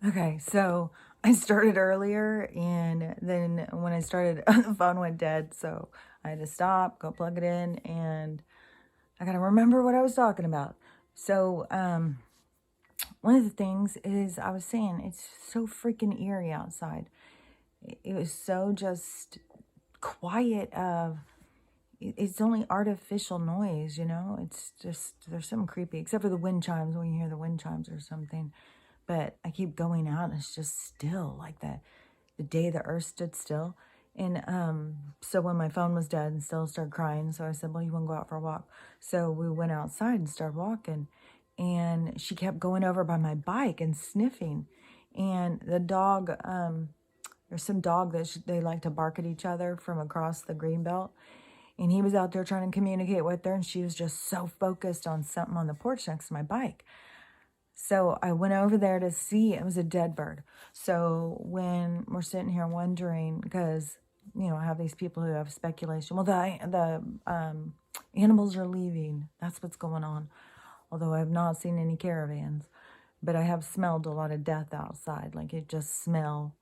Okay, so I started earlier, and then when I started, the phone went dead. So I had to stop, go plug it in, and I got to remember what I was talking about. So, one of the things is I was saying it's so freaking eerie outside. It was so just quiet. It's only artificial noise, you know? It's just, there's something creepy, except for the wind chimes when you hear the wind chimes or something. But I keep going out and it's just still like that. The day the earth stood still. And so when my phone was dead and still started crying, so I said, well, you want to go out for a walk? So we went outside and started walking. And she kept going over by my bike and sniffing. And the dog, there's some dog that they like to bark at each other from across the green belt. And he was out there trying to communicate with her, and she was just so focused on something on the porch next to my bike. So I went over there to see. It was a dead bird. So when we're sitting here wondering, because, I have these people who have speculation. Well, the animals are leaving. That's what's going on. Although I have not seen any caravans. But I have smelled a lot of death outside. Like, it just smell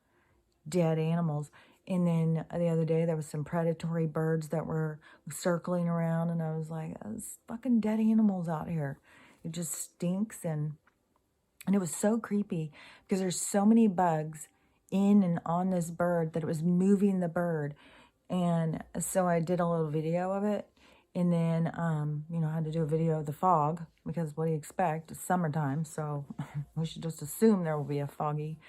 dead animals. And then the other day, there was some predatory birds that were circling around. And I was like, there's fucking dead animals out here. It just stinks. And it was so creepy because there's so many bugs in and on this bird that it was moving the bird. And so I did a little video of it. And then, I had to do a video of the fog because what do you expect? It's summertime. So we should just assume there will be a foggy,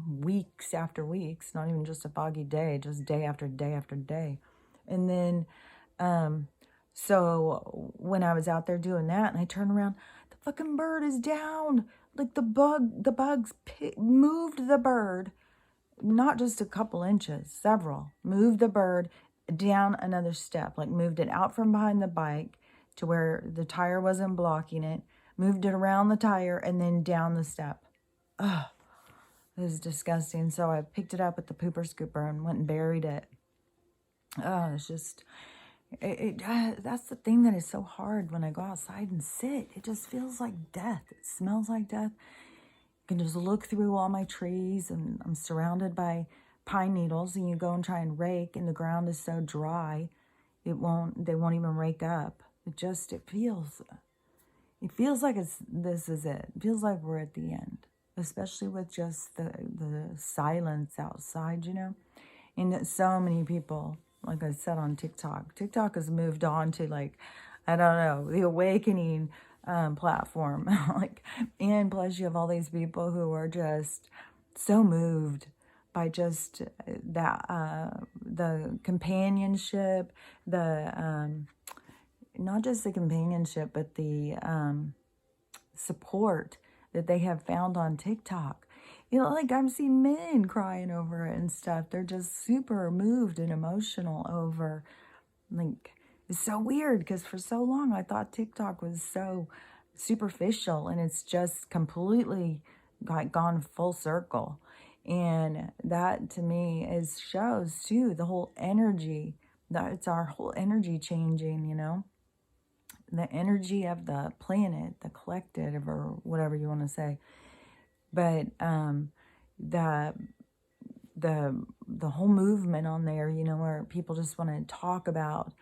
weeks after weeks, not even just a foggy day, just day after day after day. And then, so when I was out there doing that and I turned around, the fucking bird is down. Like the bugs moved the bird, not just a couple inches, several, moved the bird down another step, like moved it out from behind the bike to where the tire wasn't blocking it, moved it around the tire and then down the step. Ugh, it was disgusting. So I picked it up with the pooper scooper and went and buried it. Oh, it's just, that's the thing that is so hard when I go outside and sit. It just feels like death. It smells like death. You can just look through all my trees, and I'm surrounded by pine needles, and you go and try and rake, and the ground is so dry, they won't even rake up. It feels like this is it. It feels like we're at the end, especially with just the silence outside, And that so many people, like I said on TikTok has moved on to, like, I don't know, the awakening platform. And plus you have all these people who are just so moved by just that, the companionship, not just the companionship, but the support that they have found on TikTok. Like I'm seeing men crying over it and stuff. They're just super moved and emotional over, like, it's so weird because for so long I thought TikTok was so superficial, and it's just completely gone full circle. And that to me shows too the whole energy, that it's our whole energy changing, the energy of the planet, the collective, or whatever you want to say. But the the whole movement on there, where people just want to talk about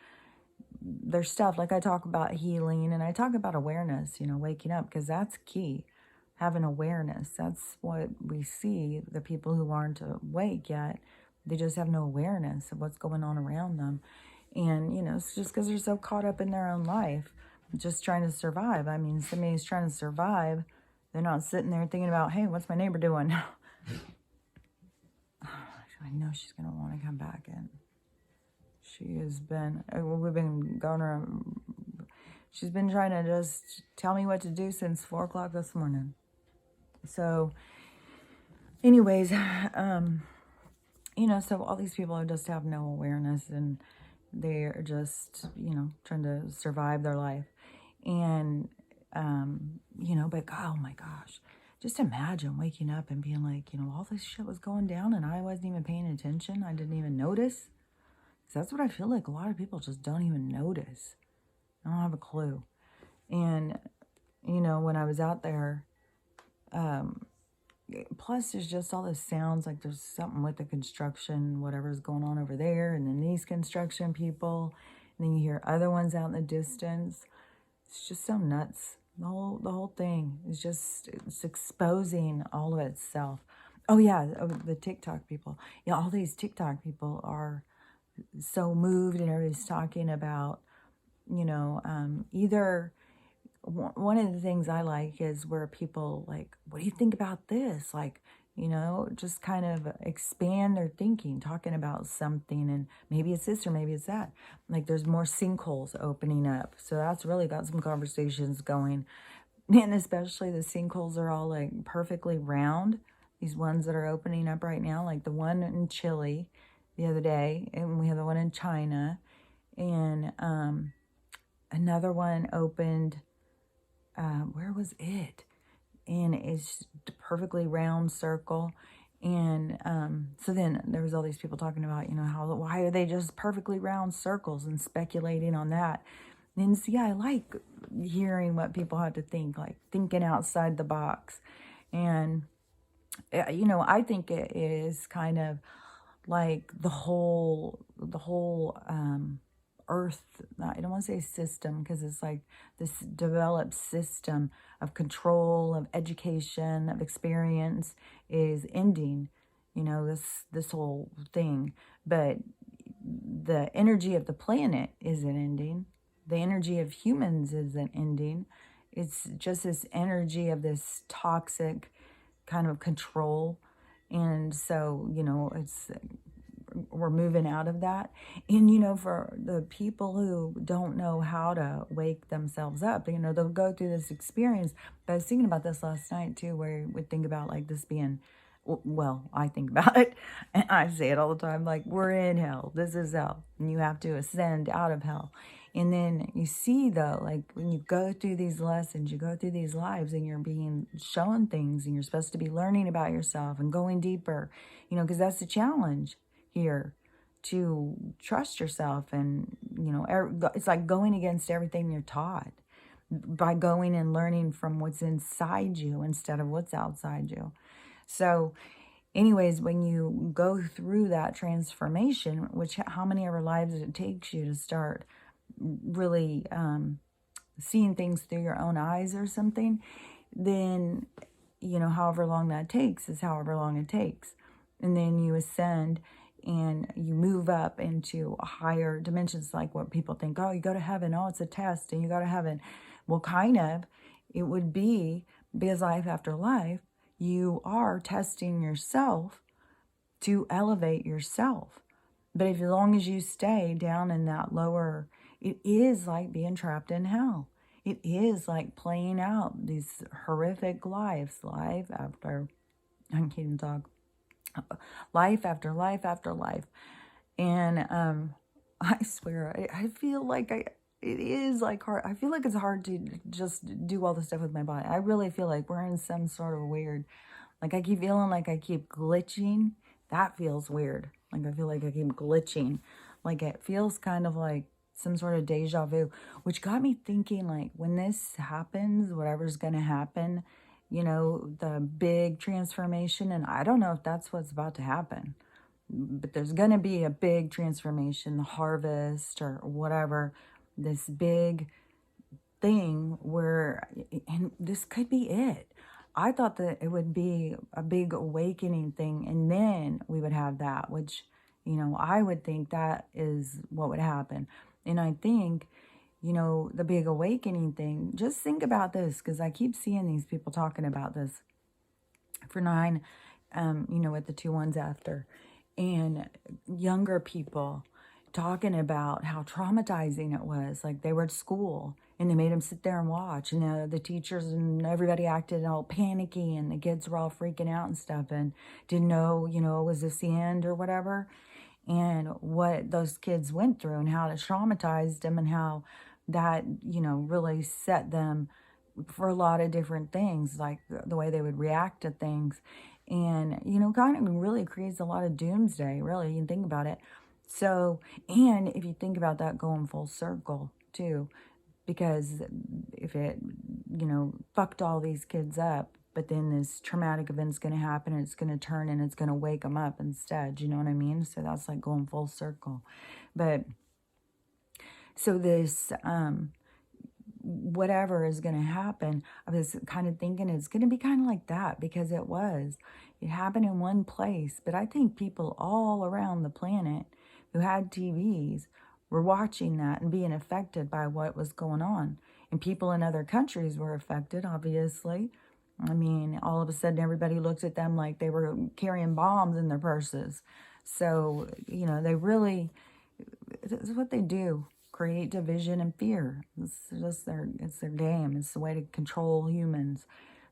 their stuff. Like I talk about healing and I talk about awareness, waking up, because that's key. Having awareness. That's what we see. The people who aren't awake yet, they just have no awareness of what's going on around them. And, it's just because they're so caught up in their own life, just trying to survive. I mean, somebody's trying to survive. They're not sitting there thinking about, hey, what's my neighbor doing? I know she's going to want to come back in. She has been, we've been going around. She's been trying to just tell me what to do since 4 o'clock this morning. So, anyways, so all these people just have no awareness, and they're just, trying to survive their life. And, but oh my gosh, just imagine waking up and being like, all this shit was going down and I wasn't even paying attention. I didn't even notice. Because that's what I feel like a lot of people just don't even notice. I don't have a clue. And, when I was out there, plus there's just all the sounds, like there's something with the construction, whatever's going on over there, and then these construction people, and then you hear other ones out in the distance. It's just so nuts. The whole thing is just, it's exposing all of itself. Oh yeah, the TikTok people. Yeah, all these TikTok people are so moved, and everybody's talking about, either one of the things I like is where people like, what do you think about this? Like, just kind of expand their thinking, talking about something, and maybe it's this or maybe it's that. Like, there's more sinkholes opening up. So that's really got some conversations going. And especially the sinkholes are all like perfectly round. These ones that are opening up right now, like the one in Chile the other day, and we have the one in China, and another one opened. Where was it? And it's a perfectly round circle. And so then there was all these people talking about, why are they just perfectly round circles, and speculating on that. And see, I like hearing what people have to think, like thinking outside the box. And, I think it is kind of like the whole earth, I don't want to say system, because it's like this developed system of control, of education, of experience is ending, this whole thing. But the energy of the planet isn't ending. The energy of humans isn't ending. It's just this energy of this toxic kind of control. And so, we're moving out of that. And, for the people who don't know how to wake themselves up, they'll go through this experience. But I was thinking about this last night too, where you would think about like this being, well, I think about it, and I say it all the time, like, we're in hell, this is hell, and you have to ascend out of hell. And then you see, though, like when you go through these lessons, you go through these lives, and you're being shown things, and you're supposed to be learning about yourself and going deeper, because that's the challenge here, to trust yourself. And, it's like going against everything you're taught by going and learning from what's inside you instead of what's outside you. So anyways, when you go through that transformation, which how many ever lives it takes you to start really seeing things through your own eyes or something, then, however long that takes is however long it takes. And then you ascend and you move up into higher dimensions, like what people think, oh, you go to heaven, oh, it's a test, and you go to heaven. Well, kind of, it would be, because life after life, you are testing yourself to elevate yourself. But as long as you stay down in that lower, it is like being trapped in hell. It is like playing out these horrific lives, life after, I can't even talk, life after life after life. And I swear, I feel like it is like hard. I feel like it's hard to just do all this stuff with my body. I really feel like we're in some sort of weird, like I keep feeling like I keep glitching. That feels weird. Like I feel like I keep glitching. Like it feels kind of like some sort of deja vu, which got me thinking, like, when this happens, whatever's going to happen, the big transformation, and I don't know if that's what's about to happen, but there's going to be a big transformation, the harvest or whatever, this big thing where, and this could be it. I thought that it would be a big awakening thing, and then we would have that, which, I would think that is what would happen. And I think, the big awakening thing, just think about this, because I keep seeing these people talking about this for 9, with the 2 ones after, and younger people talking about how traumatizing it was. Like they were at school and they made them sit there and watch, and the teachers and everybody acted all panicky, and the kids were all freaking out and stuff, and didn't know, was this the end or whatever, and what those kids went through and how it traumatized them, and how that, really set them for a lot of different things, like the way they would react to things. And, kind of really creates a lot of doomsday, really, you can think about it. So, and if you think about that going full circle too, because if it, fucked all these kids up, but then this traumatic event's going to happen and it's going to turn and it's going to wake them up instead. You know what I mean? So that's like going full circle. But so this, whatever is going to happen, I was kind of thinking it's going to be kind of like that, because it was. It happened in one place, but I think people all around the planet who had TVs were watching that and being affected by what was going on. And people in other countries were affected, obviously. I mean, all of a sudden everybody looked at them like they were carrying bombs in their purses. So, you know, they really, it's what they do. Create division and fear. It's just it's their game. It's the way to control humans.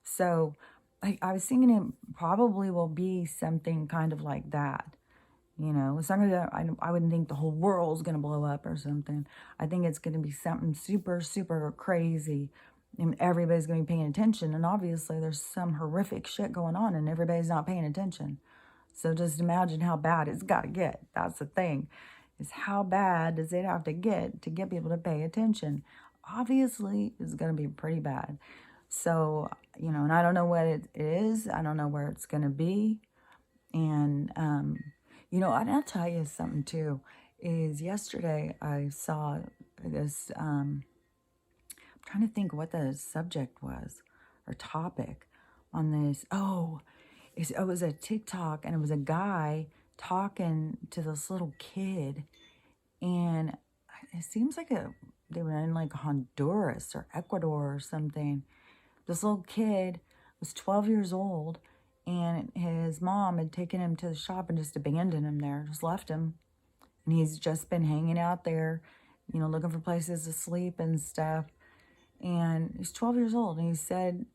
So I was thinking it probably will be something kind of like that. You know, it's not gonna, I wouldn't think the whole world's gonna blow up or something. I think it's gonna be something super, super crazy, and everybody's gonna be paying attention. And obviously there's some horrific shit going on and everybody's not paying attention. So just imagine how bad it's gotta get. That's the thing, is how bad does it have to get people to pay attention? Obviously it's gonna be pretty bad. So, you know, and I don't know what it is. I don't know where it's gonna be. And, you know, and I'll tell you something too, is yesterday I saw this, I'm trying to think what the subject was or topic on this. Oh, it was a TikTok, and it was a guy talking to this little kid, and it seems like they were in like Honduras or Ecuador or something. This little kid was 12 years old, and his mom had taken him to the shop and just abandoned him there, just left him. And he's just been hanging out there, you know, looking for places to sleep and stuff. And he's 12 years old, and he said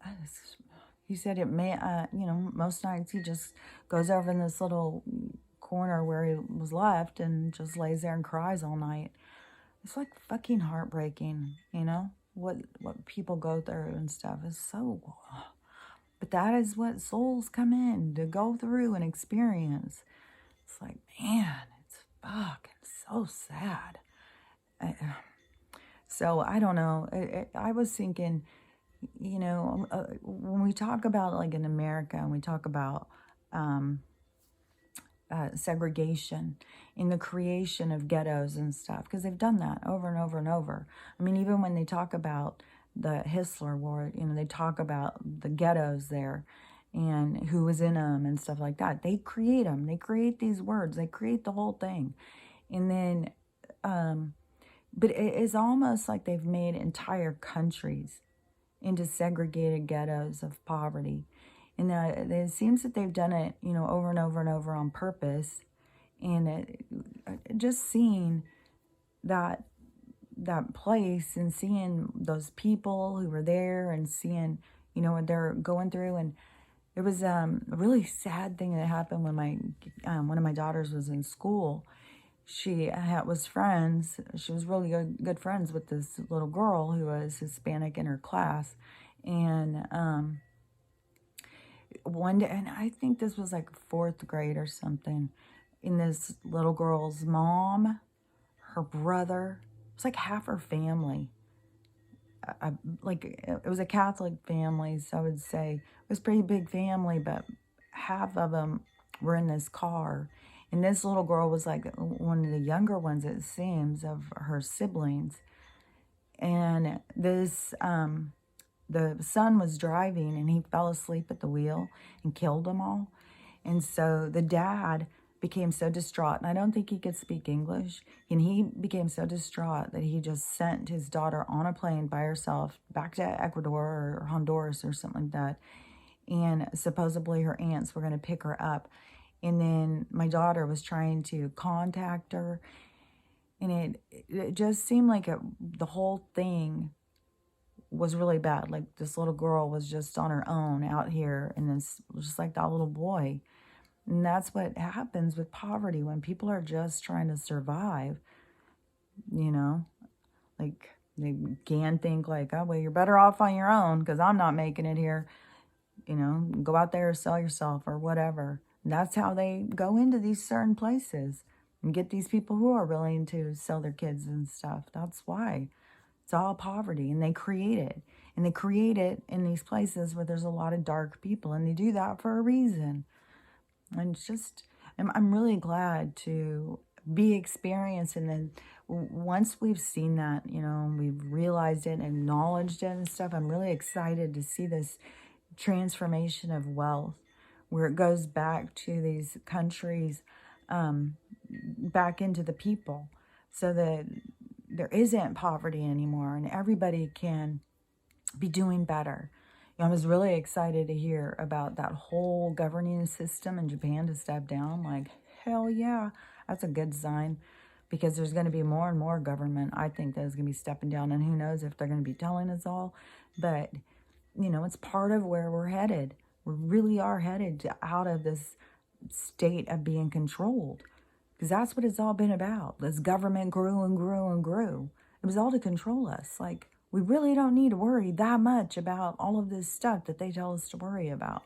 it may, you know, most nights he just goes over in this little corner where he was left and just lays there and cries all night. It's like fucking heartbreaking, you know, what people go through and stuff is so. But that is what souls come in to go through and experience. It's like, man, it's fucking so sad. So I don't know. I was thinking, you know, when we talk about, like in America, and we talk about segregation in the creation of ghettos and stuff, because they've done that over and over and over. I mean, even when they talk about the Hitler War, you know, they talk about the ghettos there and who was in them and stuff like that. They create them. They create these words. They create the whole thing. And then, but it is almost like they've made entire countries into segregated ghettos of poverty. And it seems that they've done it, you know, over and over and over on purpose. And just seeing that place and seeing those people who were there and seeing, you know, what they're going through. And there was a really sad thing that happened when one of my daughters was in school. She was friends. She was really good friends with this little girl who was Hispanic in her class. And one day, and I think this was like 4th grade or something, and this little girl's mom, her brother, it was like half her family. Like it was a Catholic family, so I would say it was a pretty big family, but half of them were in this car. And this little girl was like one of the younger ones, it seems, of her siblings. And this, the son was driving, and he fell asleep at the wheel and killed them all. And so the dad became so distraught, and I don't think he could speak English, and he became so distraught that he just sent his daughter on a plane by herself back to Ecuador or Honduras or something like that. And supposedly her aunts were going to pick her up. And then my daughter was trying to contact her, and it just seemed like the whole thing was really bad. Like this little girl was just on her own out here, and this was just like that little boy. And that's what happens with poverty when people are just trying to survive, you know, like they can think like, oh, well, you're better off on your own because I'm not making it here, you know, go out there, sell yourself or whatever. And that's how they go into these certain places and get these people who are willing to sell their kids and stuff. That's why. It's all poverty, and they create it. And they create it in these places where there's a lot of dark people, and they do that for a reason. And it's just, I'm really glad to be experiencing it. Once we've seen that, we've realized it, acknowledged it and stuff, I'm really excited to see this transformation of wealth where it goes back to these countries, back into the people, so that there isn't poverty anymore and everybody can be doing better. I was really excited to hear about that whole governing system in Japan to step down. Like, hell yeah, that's a good sign, because there's going to be more and more government, I think, that is going to be stepping down. And who knows if they're going to be telling us all. But, it's part of where we're headed. We really are headed out of this state of being controlled, because that's what it's all been about. This government grew and grew and grew. It was all to control us. Like, we really don't need to worry that much about all of this stuff that they tell us to worry about.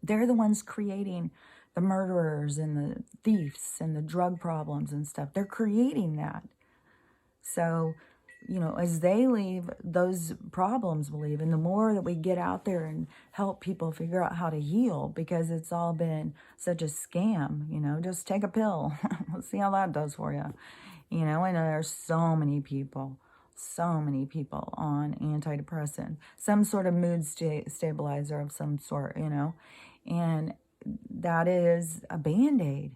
They're the ones creating the murderers and the thieves and the drug problems and stuff. They're creating that. So, as they leave, those problems will leave. And the more that we get out there and help people figure out how to heal, because it's all been such a scam, just take a pill. Let's see how that does for you. And there's so many people on antidepressant, some sort of mood stabilizer of some sort, and that is a Band-Aid.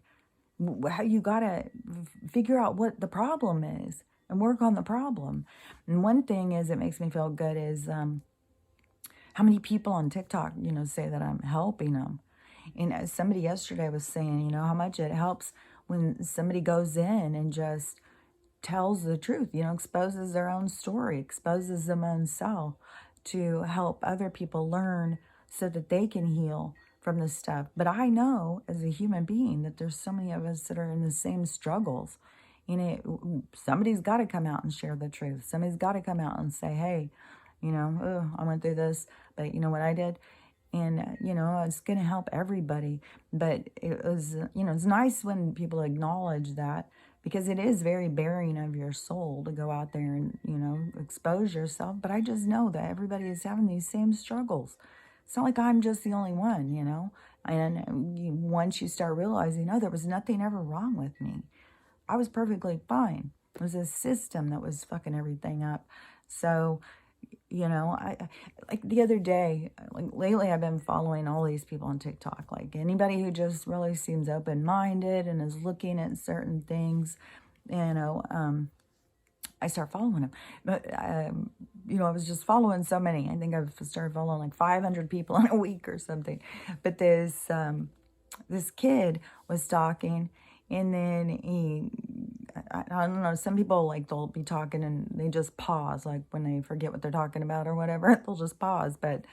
You got to figure out what the problem is and work on the problem. And one thing is, it makes me feel good is how many people on TikTok, say that I'm helping them. And somebody yesterday was saying, how much it helps when somebody goes in and just tells the truth, exposes their own story, exposes their own self, to help other people learn so that they can heal from this stuff. But I know as a human being that there's so many of us that are in the same struggles. Somebody's got to come out and share the truth. Somebody's got to come out and say, hey, I went through this, but you know what I did? And, it's going to help everybody. But it was, it's nice when people acknowledge that, because it is very bearing of your soul to go out there and, expose yourself. But I just know that everybody is having these same struggles. It's not like I'm just the only one, And once you start realizing, there was nothing ever wrong with me. I was perfectly fine. It was a system that was fucking everything up. So, I like the other day, like lately I've been following all these people on TikTok, like anybody who just really seems open-minded and is looking at certain things, I start following them. But, I was just following so many. I think I've started following like 500 people in a week or something. But this kid was talking, and then I don't know, some people, like, they'll be talking and they just pause, like when they forget what they're talking about or whatever, they'll just pause. But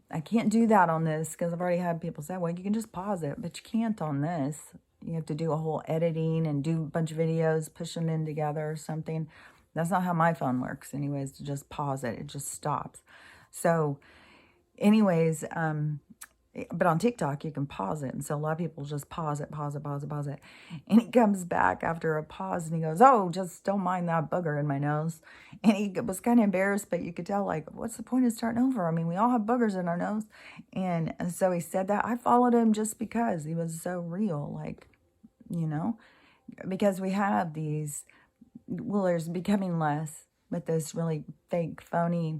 I can't do that on this, because I've already had people say, well, you can just pause it, but you can't on this. You have to do a whole editing and do a bunch of videos, push them in together or something. That's not how my phone works anyways, to just pause it. It just stops. So anyways, but on TikTok, you can pause it. And so a lot of people just pause it. And he comes back after a pause and he goes, oh, just don't mind that booger in my nose. And he was kind of embarrassed, but you could tell, like, what's the point of starting over? I mean, we all have boogers in our nose. And so he said that. I followed him just because he was so real, like, because we have these, well, there's becoming less, but this really fake, phony,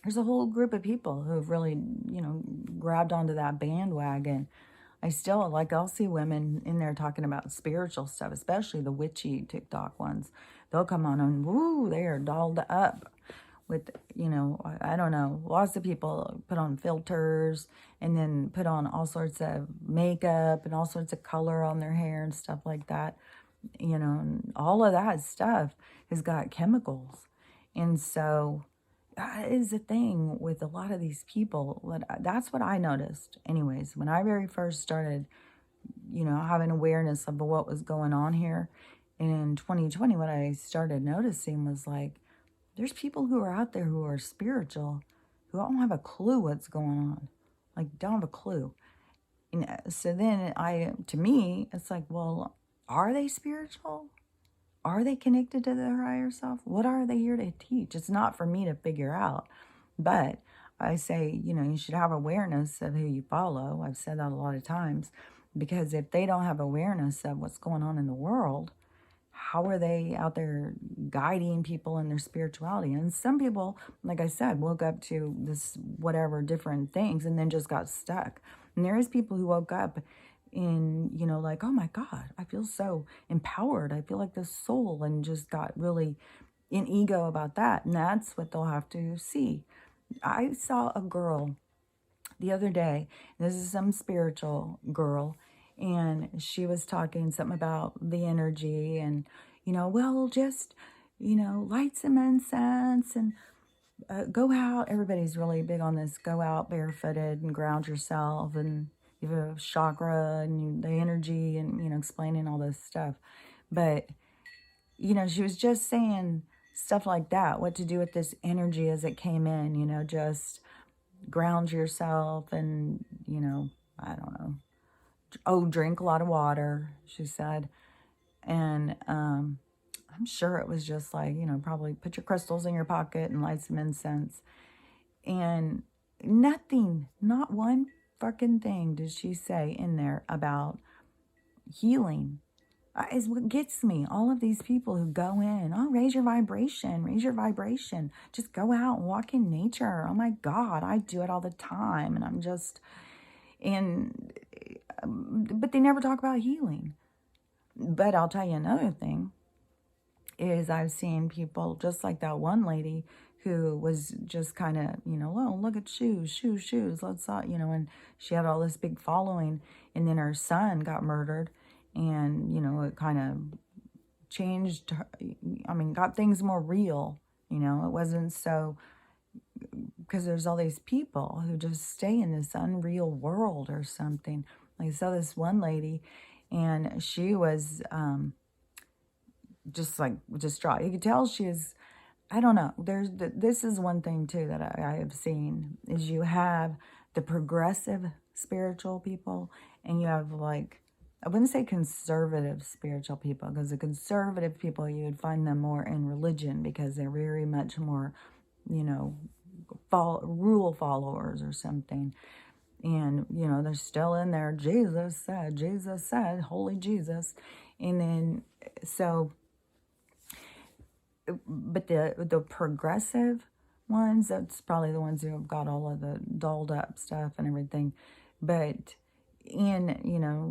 there's a whole group of people who've really, grabbed onto that bandwagon. I still, like, I'll see women in there talking about spiritual stuff, especially the witchy TikTok ones. They'll come on and, woo, they are dolled up with, I don't know, lots of people put on filters and then put on all sorts of makeup and all sorts of color on their hair and stuff like that. And all of that stuff has got chemicals. And so that is the thing with a lot of these people. That's what I noticed anyways. When I very first started, having awareness of what was going on here in 2020, what I started noticing was, like, there's people who are out there who are spiritual, who don't have a clue what's going on. Like, don't have a clue. And so then to me, it's like, well, are they spiritual? Are they connected to their higher self? What are they here to teach? It's not for me to figure out. But I say, you should have awareness of who you follow. I've said that a lot of times, because if they don't have awareness of what's going on in the world, how are they out there guiding people in their spirituality? And some people, like I said, woke up to this whatever different things and then just got stuck. And there is people who woke up in, like, oh my God, I feel so empowered. I feel like this soul, and just got really in ego about that. And that's what they'll have to see. I saw a girl the other day. This is some spiritual girl, and she was talking something about the energy, and well, just light some incense and go out. Everybody's really big on this: go out barefooted and ground yourself, and you have a chakra and the energy, and explaining all this stuff. But she was just saying stuff like that, what to do with this energy as it came in, just ground yourself, and I don't know, oh, drink a lot of water, she said. And I'm sure it was just like, probably put your crystals in your pocket and light some incense. And nothing, not one fucking thing did she say in there about healing. Is what gets me. All of these people who go in, oh, raise your vibration. Just go out and walk in nature. Oh my God, I do it all the time. And I'm just, but they never talk about healing. But I'll tell you another thing is I've seen people just like that one lady who was just kind of, oh, look at shoes, let's, and she had all this big following, and then her son got murdered, and, it kind of changed, got things more real, it wasn't so, because there's all these people who just stay in this unreal world or something. Like I saw this one lady, and she was just like distraught. You could tell she is, I don't know. This is one thing too that I have seen, is you have the progressive spiritual people, and you have, like, I wouldn't say conservative spiritual people, because the conservative people, you would find them more in religion, because they're very much more, rule followers or something. And, they're still in there. Jesus said, holy Jesus. And then, so, but the progressive ones, that's probably the ones who have got all of the dolled up stuff and everything. But in,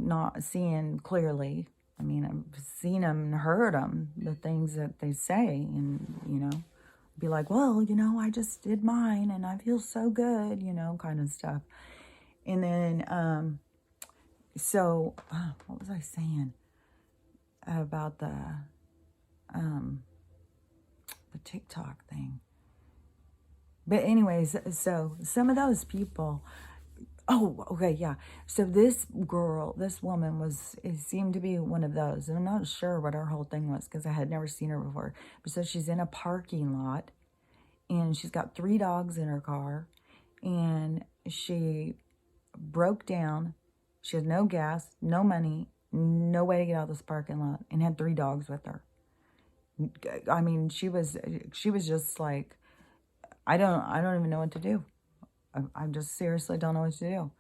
not seeing clearly, I've seen them and heard them, the things that they say, and, be like, well, I just did mine and I feel so good, kind of stuff. And then, so, what was I saying about the TikTok thing? But anyways, so some of those people, oh, okay, yeah. So this woman it seemed to be one of those. I'm not sure what her whole thing was, because I had never seen her before. But so she's in a parking lot, and she's got 3 dogs in her car, and she broke down. She had no gas, no money, no way to get out of this parking lot, and had 3 dogs with her. She was just like, I don't even know what to do. I just seriously don't know what to do.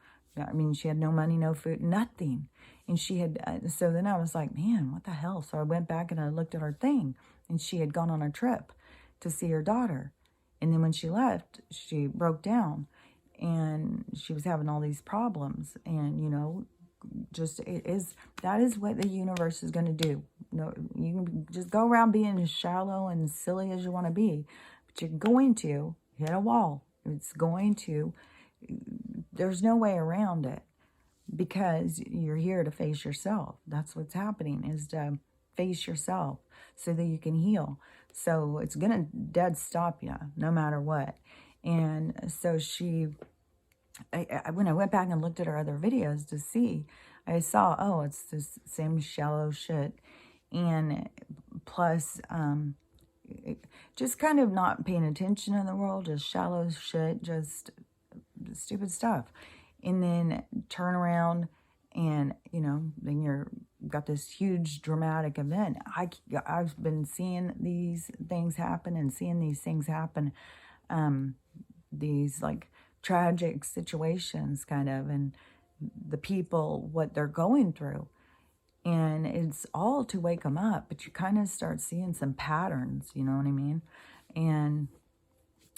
She had no money, no food, nothing. And she had, so then I was like, man, what the hell? So I went back and I looked at her thing, and she had gone on a trip to see her daughter. And then when she left, she broke down, and she was having all these problems. And, that is what the universe is going to do. No, you can just go around being as shallow and silly as you want to be, but you're going to hit a wall. There's no way around it, because you're here to face yourself. That's what's happening, is to face yourself so that you can heal. So it's going to dead stop you no matter what. And so when I went back and looked at her other videos to see, I saw, oh, it's this same shallow shit. And plus, just kind of not paying attention in the world, just shallow shit, just stupid stuff. And then turn around and, then you're got this huge dramatic event. I've been seeing these things happen, these like tragic situations kind of, and the people, what they're going through. And it's all to wake them up, but you kind of start seeing some patterns, you know what I mean? And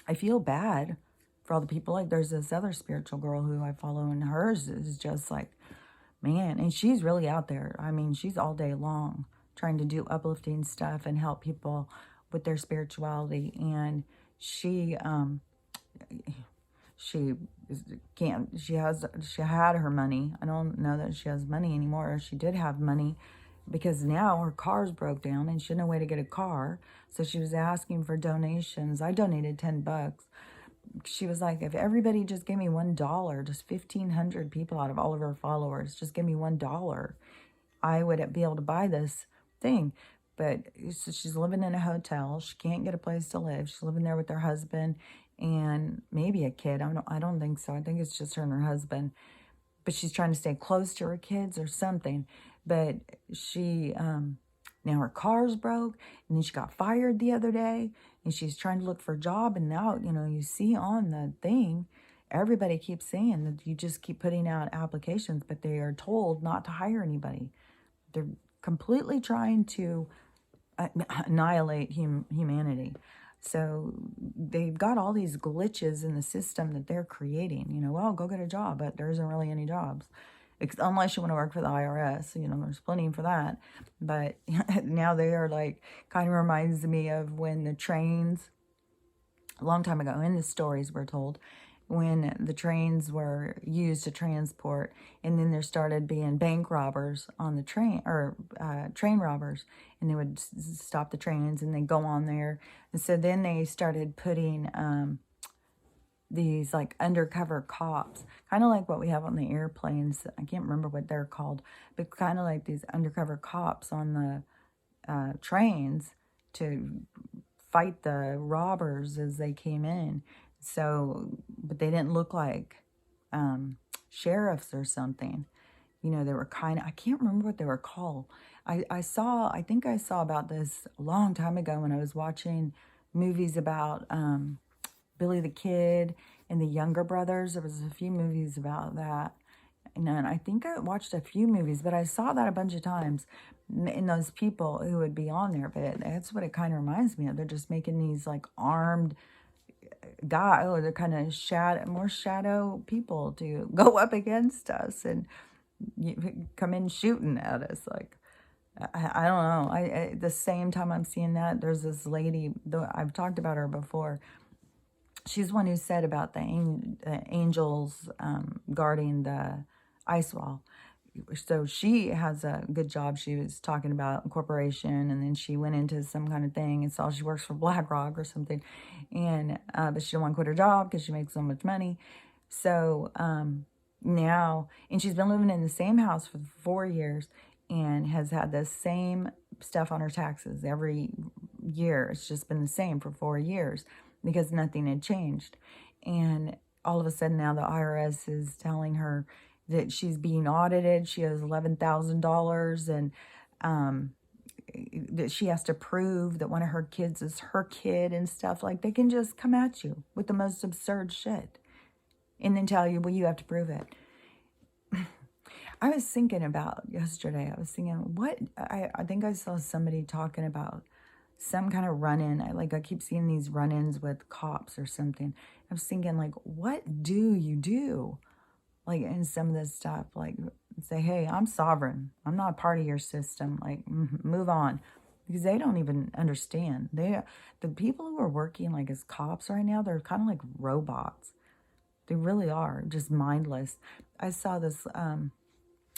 I feel bad for all the people. Like there's this other spiritual girl who I follow, and hers is just like, man, and she's really out there. I mean, she's all day long trying to do uplifting stuff and help people with their spirituality. And she she can't, she had her money. I don't know that she has money anymore. She did have money because now her car's broke down and she had no way to get a car. So she was asking for donations. I donated $10. She was like, if everybody just gave me $1, just 1,500 people out of all of her followers, just give me $1, I would be able to buy this thing. But so she's living in a hotel. She can't get a place to live. She's living there with her husband and maybe a kid. I don't think so. I think it's just her and her husband. But she's trying to stay close to her kids or something. But she, now her car's broke, and then she got fired the other day, and she's trying to look for a job. And now, you know, you see on the thing, everybody keeps saying that you just keep putting out applications, but they are told not to hire anybody. They're completely trying to annihilate humanity. So they've got all these glitches in the system that they're creating. You know, well, go get a job, but there isn't really any jobs. Unless you want to work for the IRS, you know, there's plenty for that. But now they are like, kind of reminds me of when the trains, a long time ago, in the stories we're told, when the trains were used to transport, and then there started being bank robbers on the train, or train robbers, and they would stop the trains and they go on there. And so then they started putting these like undercover cops, kind of like what we have on the airplanes. I can't remember what they're called, but kind of like these undercover cops on the trains to fight the robbers as they came in. So, but they didn't look like sheriffs or something. You know, they were kind of, I can't remember what they were called. I think I saw about this a long time ago when I was watching movies about Billy the Kid and the Younger Brothers. There was a few movies about that. And I think I watched a few movies, but I saw that a bunch of times in those people who would be on there. But that's what it kind of reminds me of. They're just making these like armed guy, or they're kind of more shadow people to go up against us and come in shooting at us. Like, I don't know. At the same time I'm seeing that, there's this lady, though I've talked about her before. She's one who said about the angels guarding the ice wall. So she has a good job. She was talking about a corporation, and then she went into some kind of thing and saw she works for BlackRock or something. And but she didn't want to quit her job because she makes so much money. So now, and she's been living in the same house for 4 years and has had the same stuff on her taxes every year. It's just been the same for 4 years because nothing had changed. And all of a sudden now the IRS is telling her that she's being audited. She has $11,000, and that she has to prove that one of her kids is her kid and stuff. Like, they can just come at you with the most absurd shit and then tell you, well, you have to prove it. I was thinking about yesterday, I was thinking, I think I saw somebody talking about some kind of run-in. I keep seeing these run-ins with cops or something. I was thinking, like, what do you do? Like, in some of this stuff, like, say, hey, I'm sovereign. I'm not a part of your system. Like, move on. Because they don't even understand. The people who are working, like, as cops right now, they're kind of like robots. They really are, just mindless. I saw this,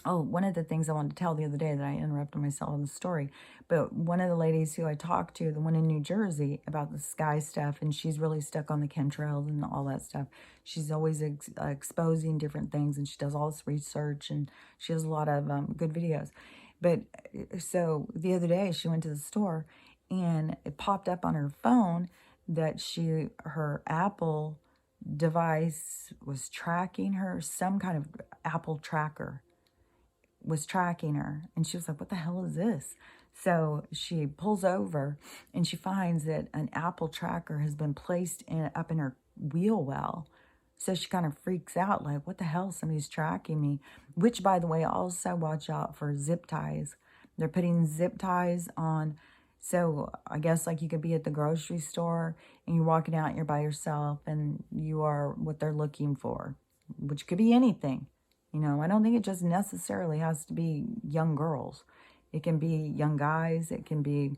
one of the things I wanted to tell the other day that I interrupted myself in the story, but one of the ladies who I talked to, the one in New Jersey, about the sky stuff, and she's really stuck on the chemtrails and all that stuff. She's always exposing different things, and she does all this research, and she has a lot of good videos. But so the other day she went to the store, and it popped up on her phone that her Apple device was tracking her, some kind of Apple tracker was tracking her. And she was like, what the hell is this? So she pulls over and she finds that an Apple tracker has been placed up in her wheel well. So she kind of freaks out, like, what the hell? Somebody's tracking me. Which, by the way, also watch out for zip ties. They're putting zip ties on. So I guess like you could be at the grocery store and you're walking out and you're by yourself and you are what they're looking for, which could be anything. You know, I don't think it just necessarily has to be young girls. It can be young guys. It can be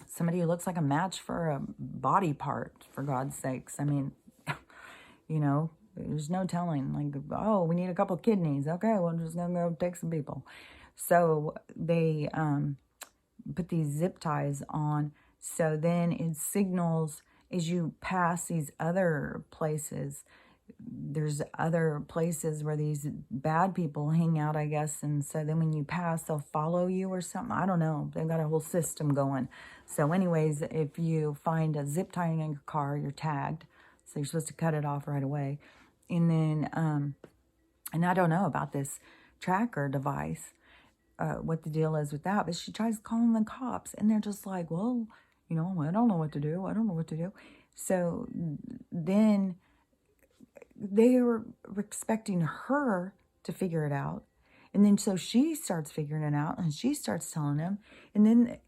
somebody who looks like a match for a body part, for God's sakes. I mean, you know, there's no telling. Like, oh, we need a couple kidneys. Okay, well, I'm just going to go take some people. So they put these zip ties on. So then it signals as you pass these other places. There's other places where these bad people hang out, I guess. And so then when you pass, they'll follow you or something. I don't know. They've got a whole system going. So anyways, if you find a zip tie in your car, you're tagged. So you're supposed to cut it off right away. And then, and I don't know about this tracker device, what the deal is with that. But she tries calling the cops. And they're just like, well, you know, I don't know what to do. I don't know what to do. So then they were expecting her to figure it out. And then so she starts figuring it out and she starts telling him. And then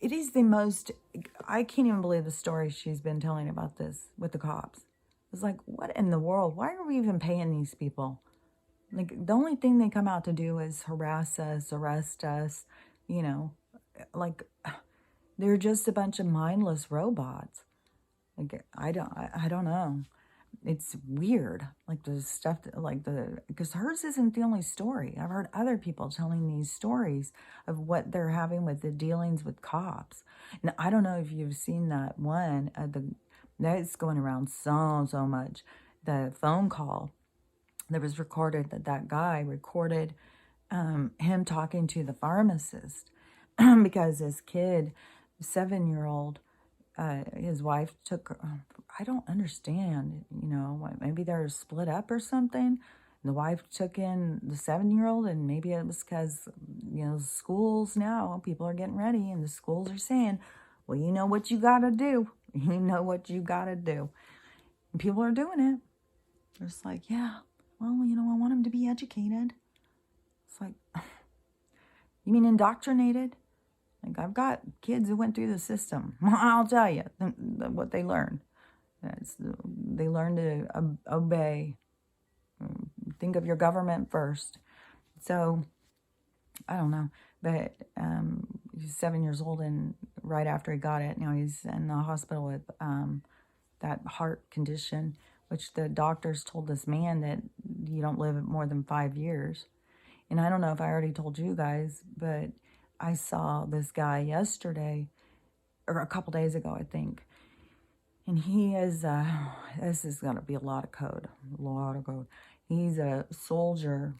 it is the most, I can't even believe the story she's been telling about this with the cops. It's like, what in the world? Why are we even paying these people? Like, the only thing they come out to do is harass us, arrest us, you know, like, they're just a bunch of mindless robots. Like, I don't know. It's weird, like the stuff that, like because hers isn't the only story. I've heard other people telling these stories of what they're having with the dealings with cops. And I don't know if you've seen that one, that's going around so much. The phone call that was recorded, that guy recorded him talking to the pharmacist because his kid, 7-year-old, his wife took, I don't understand, you know, maybe they're split up or something. The wife took in the 7-year-old, and maybe it was because, you know, schools now, people are getting ready, and the schools are saying, well, you know what you got to do. You know what you got to do. And people are doing it. They're just like, yeah, well, you know, I want them to be educated. It's like, you mean indoctrinated? Like, I've got kids who went through the system. I'll tell you what they learned. They learn to obey. Think of your government first. So, I don't know. But he's 7 years old, and right after he got it, now he's in the hospital with that heart condition, which the doctors told this man that you don't live more than 5 years. And I don't know if I already told you guys, but I saw this guy yesterday, or a couple days ago, I think. And he is, this is going to be a lot of code. He's a soldier,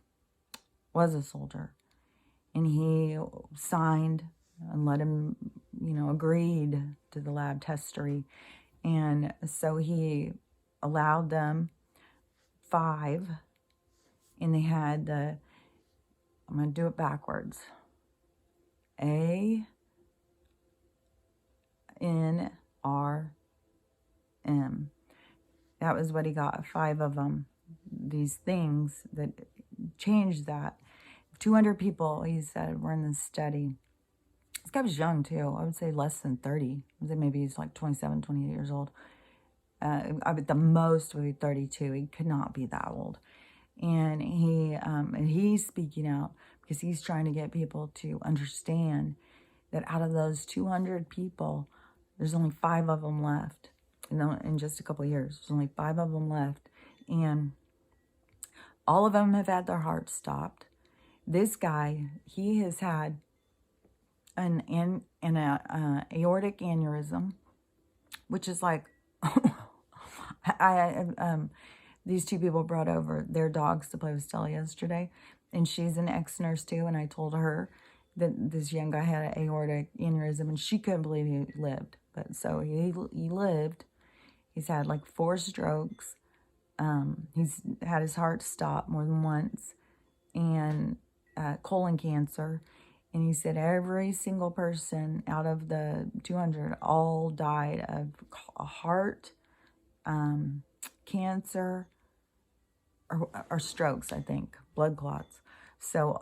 was a soldier. And he signed and let him, you know, agreed to the lab testery. And so he allowed them 5. And they had the, I'm going to do it backwards. A-N-R-M. That was what he got, 5 of them. These things that changed that. 200 people, he said, were in this study. This guy was young, too. I would say less than 30. I would say maybe he's like 27, 28 years old. The most would be 32. He could not be that old. And he's speaking out because he's trying to get people to understand that out of those 200 people, there's only 5 of them left. In just a couple of years, there's only 5 of them left. And all of them have had their hearts stopped. This guy, he has had an aortic aneurysm, which is like, these 2 people brought over their dogs to play with Stella yesterday, and she's an ex-nurse too, and I told her that this young guy had an aortic aneurysm, and she couldn't believe he lived. But so he lived. He's had like 4 strokes. He's had his heart stop more than once, and colon cancer. And he said every single person out of the 200 all died of a heart cancer, or strokes, I think, blood clots. So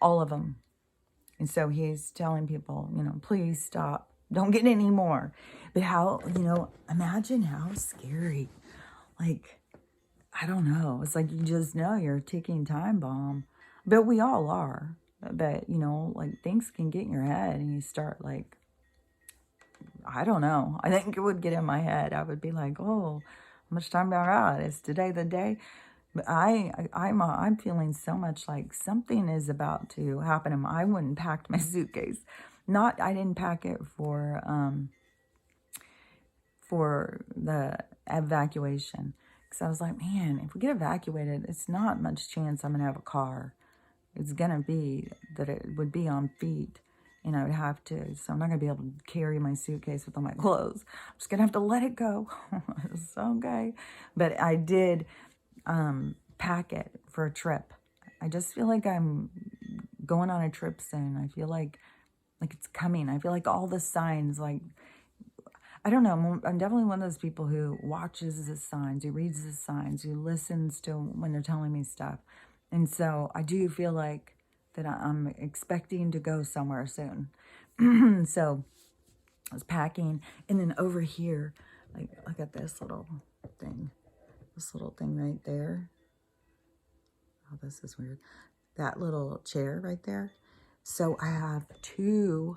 all of them. And so he's telling people, please stop. Don't get any more. But how, imagine how scary. Like, I don't know. It's like you just know you're a ticking time bomb. But we all are. But, like things can get in your head and you start like, I don't know. I think it would get in my head. I would be like, oh, how much time do I got? Is today the day? But I'm feeling so much like something is about to happen. I wouldn't pack my suitcase. I didn't pack it for the evacuation. Because I was like, man, if we get evacuated, it's not much chance I'm going to have a car. It's going to be that it would be on feet. And I would have to, so I'm not going to be able to carry my suitcase with all my clothes. I'm just going to have to let it go. It's okay. But I did pack it for a trip. I just feel like I'm going on a trip soon. I feel like it's coming. I feel like all the signs, like, I don't know. I'm definitely one of those people who watches the signs, who reads the signs, who listens to when they're telling me stuff. And so I do feel like that I'm expecting to go somewhere soon. So I was packing, and then over here, like, look at this little thing right there. Oh, this is weird. That little chair right there. So I have two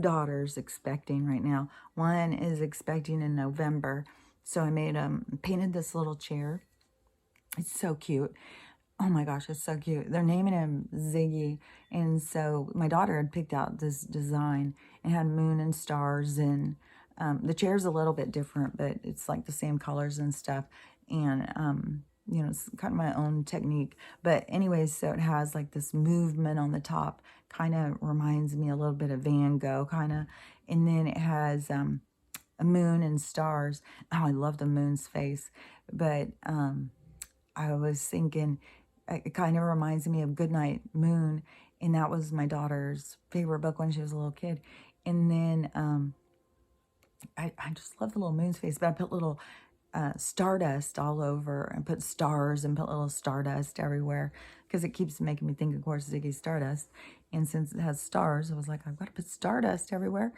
daughters expecting right now. One is expecting in November. So I painted this little chair. It's so cute. Oh my gosh, it's so cute. They're naming him Ziggy. And so my daughter had picked out this design. It had moon and stars, and the chair's a little bit different, but it's like the same colors and stuff. And, it's kind of my own technique. But anyways, so it has like this movement on the top. Kind of reminds me a little bit of Van Gogh, kind of. And then it has a moon and stars. Oh, I love the moon's face. But I was thinking, it kind of reminds me of Goodnight Moon. And that was my daughter's favorite book when she was a little kid. And then I just love the little moon's face. But I put little stardust all over, and put stars and put little stardust everywhere, because it keeps making me think, of course, Ziggy Stardust. And since it has stars, I was like, I've got to put stardust everywhere.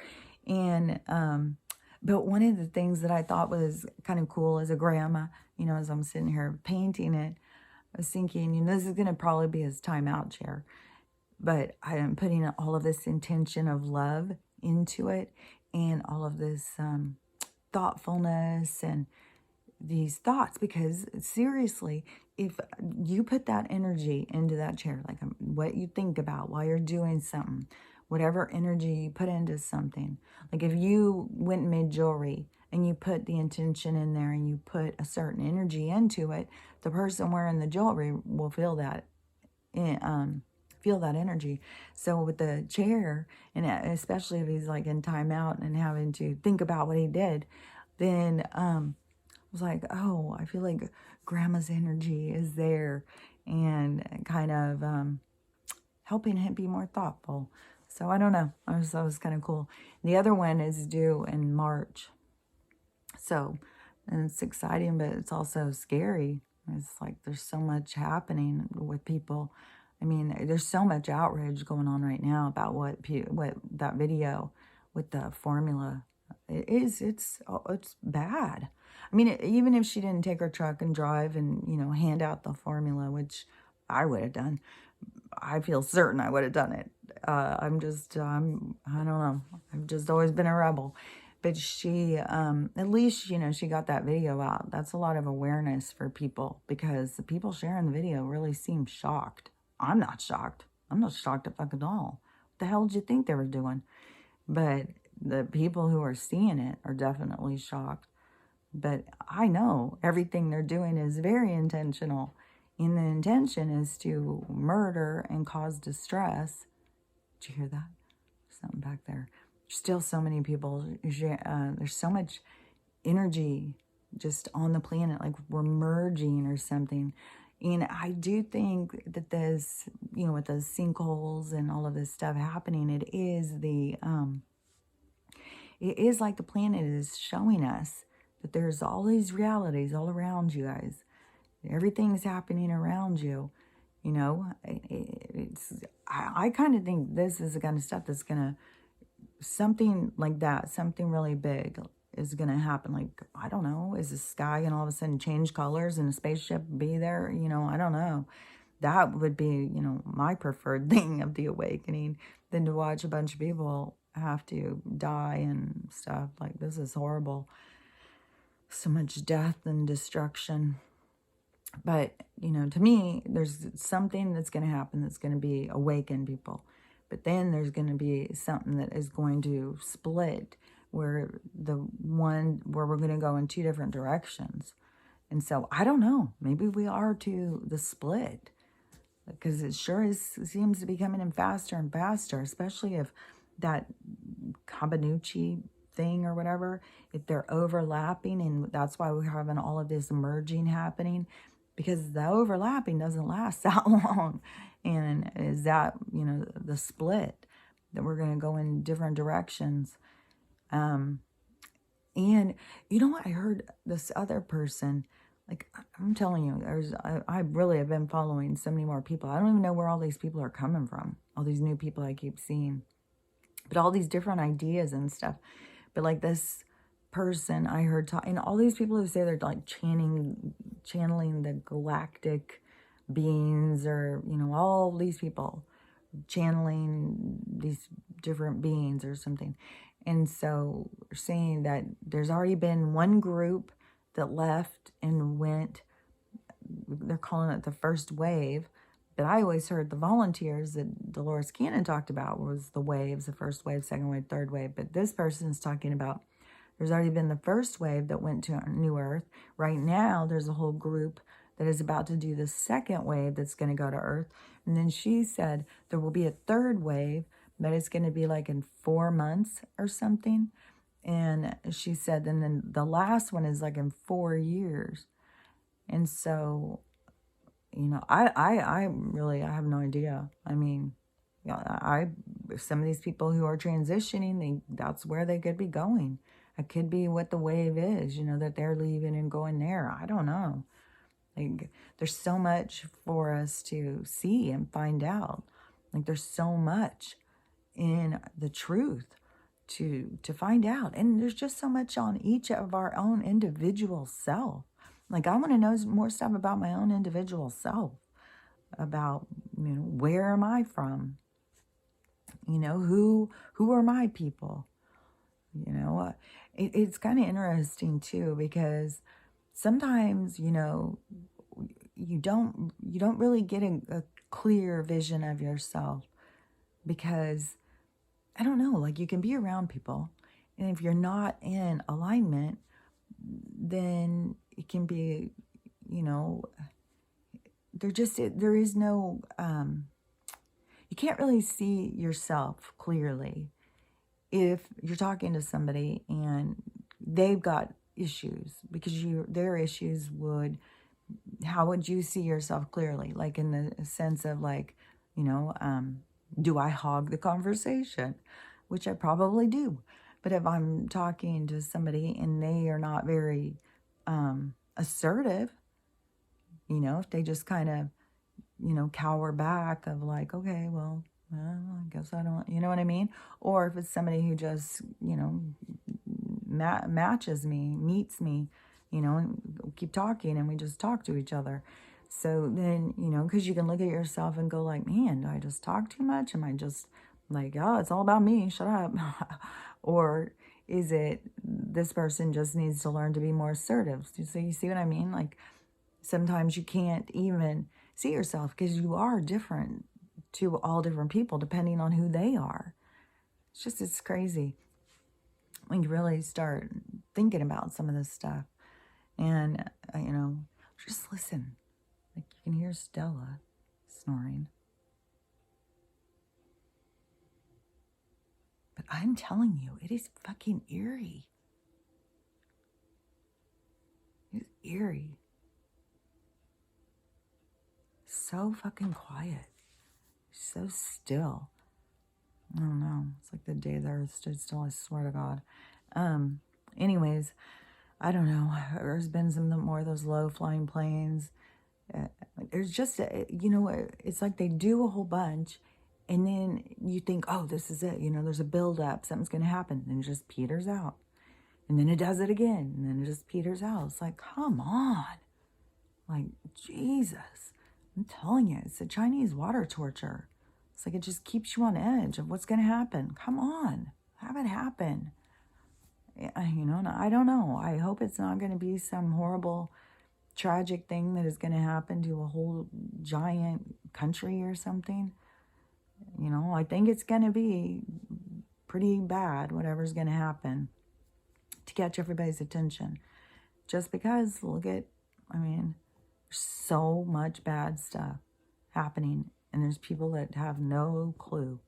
And but one of the things that I thought was kind of cool as a grandma, as I'm sitting here painting it, I was thinking, this is going to probably be his timeout chair, but I am putting all of this intention of love into it, and all of this thoughtfulness and these thoughts, because seriously, if you put that energy into that chair, like what you think about while you're doing something, whatever energy you put into something, like if you went and made jewelry and you put the intention in there and you put a certain energy into it, the person wearing the jewelry will feel that energy. So with the chair, and especially if he's like in timeout and having to think about what he did, then was like, oh, I feel like grandma's energy is there, and kind of helping him be more thoughtful. So I don't know. That was kind of cool. The other one is due in March. So, and it's exciting, but it's also scary. It's like there's so much happening with people. I mean, there's so much outrage going on right now about what that video with the formula is. It's bad. I mean, even if she didn't take her truck and drive and, hand out the formula, which I would have done, I feel certain I would have done it. I don't know. I've just always been a rebel. But she, at least, she got that video out. That's a lot of awareness for people, because the people sharing the video really seem shocked. I'm not shocked. I'm not shocked at fuck at all. What the hell did you think they were doing? But the people who are seeing it are definitely shocked. But I know everything they're doing is very intentional. And the intention is to murder and cause distress. Did you hear that? Something back there. There's still so many people. There's so much energy just on the planet, like we're merging or something. And I do think that there's, with the sinkholes and all of this stuff happening, it is like the planet is showing us that there's all these realities all around you guys. Everything's happening around you. You know, I kind of think this is the kind of stuff that's going to, something like that, something really big is going to happen. Like, I don't know, is the sky going to all of a sudden change colors and a spaceship be there? You know, I don't know. That would be, you know, my preferred thing of the awakening than to watch a bunch of people have to die and stuff. Like, this is horrible. So much death and destruction. But, you know, to me, there's something that's going to happen that's going to be awaken people. But then there's going to be something that is going to split where we're going to go in two different directions. And so I don't know, maybe we are to the split, because it sure seems to be coming in faster and faster, especially if that Kabanuchi thing or whatever, if they're overlapping, and that's why we're having all of this merging happening, because the overlapping doesn't last that long. And is that, you know, the split, that we're going to go in different directions. And you know what? I heard this other person, like, I'm telling you, I really have been following so many more people. I don't even know where all these people are coming from. All these new people I keep seeing. But all these different ideas and stuff. But like this person I heard talk, and all these people who say they're like channeling the galactic beings, or, you know, all these people channeling these different beings or something. And so saying that there's already been one group that left and went, they're calling it the first wave. But I always heard the volunteers that Dolores Cannon talked about was the waves, the first wave, second wave, third wave. But this person is talking about there's already been the first wave that went to New Earth. Right now, there's a whole group that is about to do the second wave that's going to go to Earth. And then she said there will be a third wave, but it's going to be like in 4 months or something. And she said, and then the last one is like in 4 years. And so, you know, I really, I have no idea. I mean, yeah, some of these people who are transitioning, that's where they could be going. It could be what the wave is, you know, that they're leaving and going there. I don't know. Like, there's so much for us to see and find out. Like, there's so much in the truth to find out. And there's just so much on each of our own individual self. Like, I want to know more stuff about my own individual self. About, you know, where am I from? You know, who are my people? You know, it's kind of interesting too, because sometimes, you know, you don't really get a clear vision of yourself, because I don't know, like, you can be around people, and if you're not in alignment, then it can be, you know, there is no, you can't really see yourself clearly if you're talking to somebody and they've got issues, because their issues would, how would you see yourself clearly? Like, in the sense of, like, you know, do I hog the conversation? Which I probably do. But if I'm talking to somebody and they are not very assertive, you know, if they just kind of, you know, cower back of like, okay, well, I guess I don't, you know what I mean? Or if it's somebody who just, you know, matches me, meets me, you know, and keep talking and we just talk to each other. So then, you know, because you can look at yourself and go like, man, do I just talk too much? Am I just like, oh, it's all about me, shut up? Or is it this person just needs to learn to be more assertive? So you see what I mean? Like, sometimes you can't even see yourself because you are different to all different people depending on who they are. It's crazy when you really start thinking about some of this stuff. And, you know, just listen. Like, you can hear Stella snoring. But I'm telling you, it is fucking eerie. It's eerie. So fucking quiet. So still. I don't know. It's like the day the earth stood still, I swear to God. Anyways, I don't know. There's been some more of those low-flying planes. Uh, there's just, it's like they do a whole bunch, and then you think, oh, this is it. There's a build-up. Something's going to happen. And it just peters out. And then it does it again. And then it just peters out. It's like, come on. Like, Jesus. I'm telling you, it's a Chinese water torture. It's like it just keeps you on edge of what's going to happen. Come on. Have it happen. And I don't know. I hope it's not going to be some horrible, tragic thing that is going to happen to a whole giant country or something. I think it's going to be pretty bad, whatever's going to happen, to catch everybody's attention. Just because, there's so much bad stuff happening, and there's people that have no clue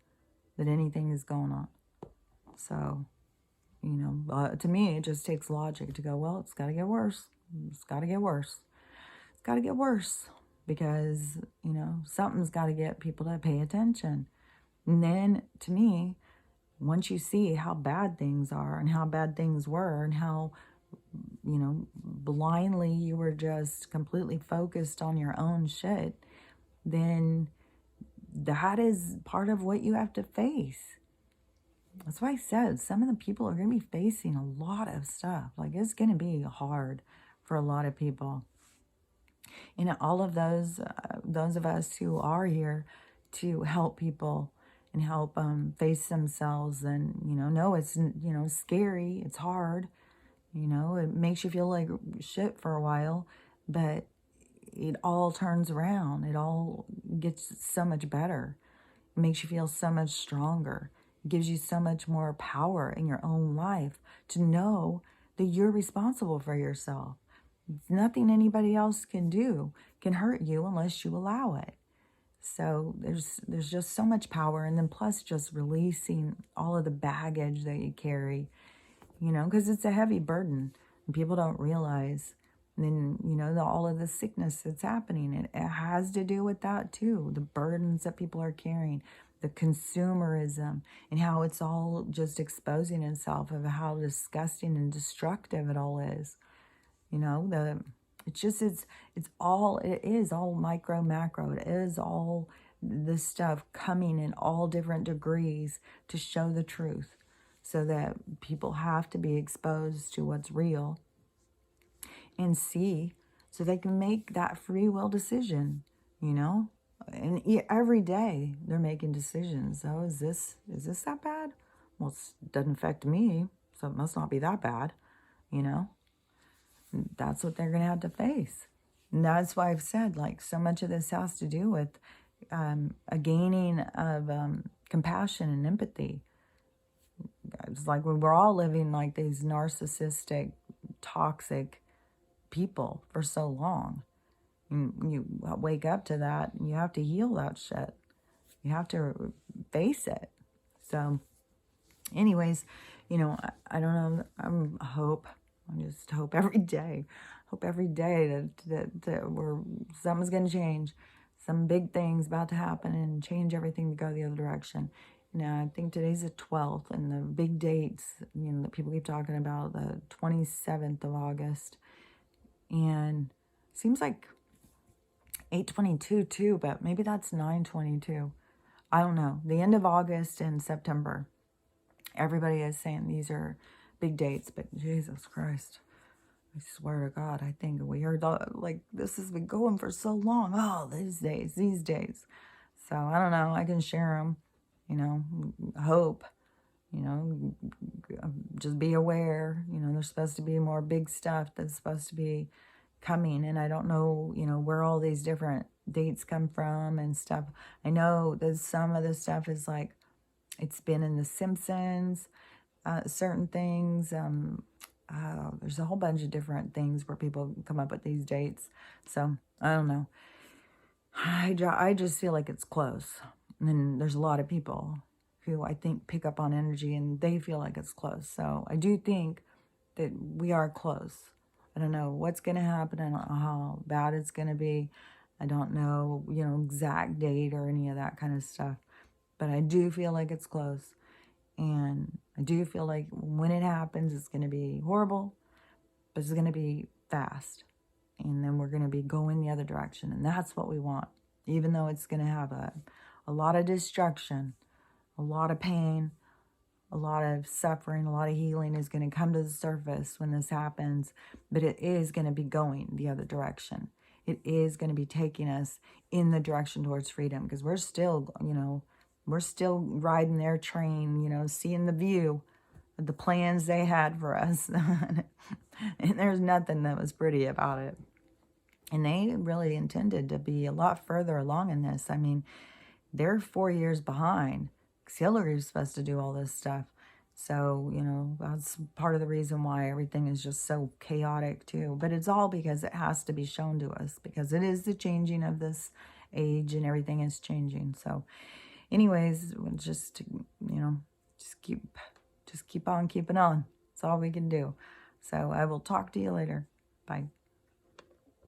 that anything is going on. So, to me, it just takes logic to go, well, it's got to get worse. It's got to get worse. It's got to get worse because, something's got to get people to pay attention. And then, to me, once you see how bad things are and how bad things were and how, blindly you were just completely focused on your own shit, then that is part of what you have to face. That's why I said some of the people are going to be facing a lot of stuff. Like, it's going to be hard for a lot of people. And all of those of us who are here to help people and help face themselves, and, no, it's, scary. It's hard. It makes you feel like shit for a while, but it all turns around. It all gets so much better. It makes you feel so much stronger. It gives you so much more power in your own life to know that you're responsible for yourself. Nothing anybody else can do can hurt you unless you allow it. So there's just so much power. And then plus just releasing all of the baggage that you carry, because it's a heavy burden and people don't realize. And then, all of the sickness that's happening, it has to do with that too. The burdens that people are carrying, the consumerism, and how it's all just exposing itself of how disgusting and destructive it all is. It's all micro, macro. It is all this stuff coming in all different degrees to show the truth, so that people have to be exposed to what's real and see, so they can make that free will decision, And every day they're making decisions. Oh, is this that bad? Well, it doesn't affect me, so it must not be that bad, That's what they're going to have to face. And that's why I've said, like, so much of this has to do with a gaining of compassion and empathy. It's like we're all living like these narcissistic, toxic people for so long. You wake up to that, and you have to heal that shit. You have to face it. So, anyways, I don't know. I just hope every day. Hope every day that something's going to change. Some big thing's about to happen and change everything to go the other direction. I think today's the 12th, and the big dates, that people keep talking about, the 27th of August. And it seems like 8/22 too, but maybe that's 9/22. I don't know. The end of August and September. Everybody is saying these are big dates, but Jesus Christ. I swear to God, I think we heard, this has been going for so long. Oh, these days. So, I don't know. I can share them, hope, just be aware. There's supposed to be more big stuff that's supposed to be coming. And I don't know, where all these different dates come from and stuff. I know that some of this stuff is like, it's been in The Simpsons, certain things. There's a whole bunch of different things where people come up with these dates. So, I don't know. I just feel like it's close. And then there's a lot of people who I think pick up on energy and they feel like it's close. So, I do think that we are close. I don't know what's going to happen. I don't know how bad it's going to be. I don't know, exact date or any of that kind of stuff. But I do feel like it's close. And I do feel like when it happens, it's going to be horrible. but it's going to be fast. And then we're going to be going the other direction. And that's what we want. Even though it's going to have a lot of destruction, a lot of pain, a lot of suffering, a lot of healing is going to come to the surface when this happens. But it is going to be going the other direction. It is going to be taking us in the direction towards freedom. Because we're still, we're still riding their train, seeing the view of the plans they had for us. And there's nothing that was pretty about it. And they really intended to be a lot further along in this. I mean, they're 4 years behind. Hillary's supposed to do all this stuff. So, that's part of the reason why everything is just so chaotic too. But it's all because it has to be shown to us. Because it is the changing of this age and everything is changing. So, anyways, we'll just keep on keeping on. That's all we can do. So, I will talk to you later. Bye.